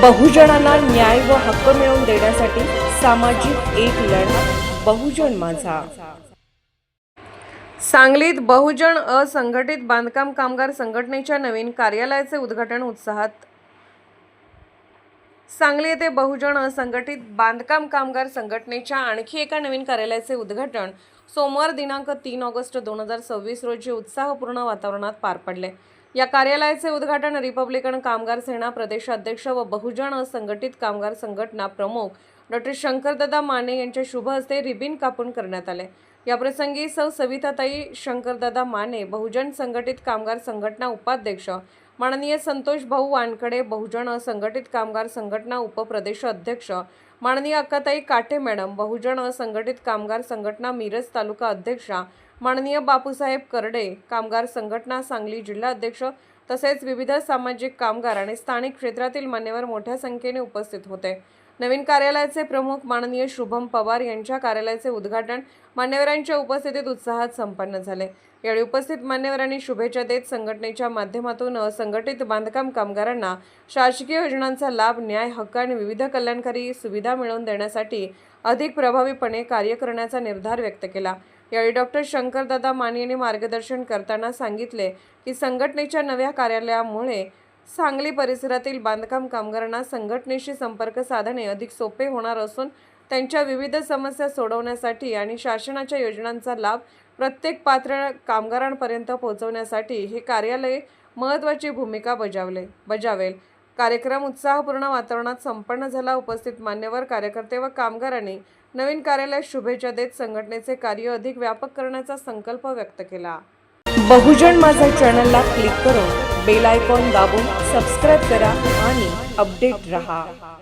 बहुजनांना न्याय व हक्क मिळवून देण्यासाठी सामाजिक एक लढा बहुजन माझा। सांगलीत बहुजन असंघटित बांधकाम कामगार संघटनेच्या नवीन कार्यालयाचे उद्घाटन उत्साहात। सांगली येथे बहुजन असंघटित बांधकाम कामगार संघटनेच्या आणखी एका नवीन कार्यालयाचे उद्घाटन सोमवार दिनांक 3 ऑगस्ट 2026 रोजी उत्साहपूर्ण वातावरणात पार पडले। या कार्यालयाचे उद्घाटन रिपब्लिकन कामगार सेना प्रदेशाध्यक्ष व बहुजन असंघटित कामगार संघटना प्रमुख डॉ. शंकरदादा माने यांच्या शुभ हस्ते रिबीन कापून करण्यात आले। या प्रसंगी सौ सविताताई शंकरदादा माने, बहुजन संघटित कामगार संघटना उपाध्यक्ष माननीय संतोष भाऊ वानकडे, बहुजन असंघटित कामगार संघटना उपप्रदेश अध्यक्ष माननीय अक्काताई काटे मॅडम, बहुजन असंघटित कामगार संघटना मिरज तालुका अध्यक्षा माननीय बापूसाहेब करडे, कामगार संघटना सांगली जिल्हा अध्यक्ष तसेच विविध सामाजिक कामगार आणि स्थानिक क्षेत्रातील मान्यवर मोठ्या संख्येने उपस्थित होते। नवीन कार्यालयाचे प्रमुख माननीय शुभम पवार यांच्या कार्यालयाचे उद्घाटन मान्यवरांच्या उपस्थितीत उत्साहात संपन्न झाले। यावेळी उपस्थित मान्यवरांनी शुभेच्छा देत संघटनेच्या माध्यमातून असंघटित बांधकाम कामगारांना शासकीय योजनांचा लाभ, न्याय, हक्क आणि विविध कल्याणकारी सुविधा मिळवून देण्यासाठी अधिक प्रभावीपणे कार्य करण्याचा निर्धार व्यक्त केला। यावेळी डॉ. शंकरदादा माने यांनी मार्गदर्शन करताना सांगितले की संघटनेच्या नव्या कार्यालयामुळे सांगली परिसरातील बांधकाम कामगारांना संघटनेशी संपर्क साधणे अधिक सोपे होणार असून त्यांच्या विविध समस्या सोडवण्यासाठी आणि शासनाच्या योजनांचा लाभ प्रत्येक पात्र कामगारांपर्यंत पोहोचवण्यासाठी हे कार्यालय महत्त्वाची भूमिका बजावेल। कार्यक्रम उत्साहपूर्ण वातावरणात संपन्न झाला। उपस्थित मान्यवर, कार्यकर्ते व कामगारांनी नवीन कार्यालयास शुभेच्छा देत संघटनेचे कार्य अधिक व्यापक करण्याचा संकल्प व्यक्त केला। बहुजन माझा चॅनलला क्लिक करून बेल आयकॉन दाबून सबस्क्राइब करा आणि अपडेट रहा।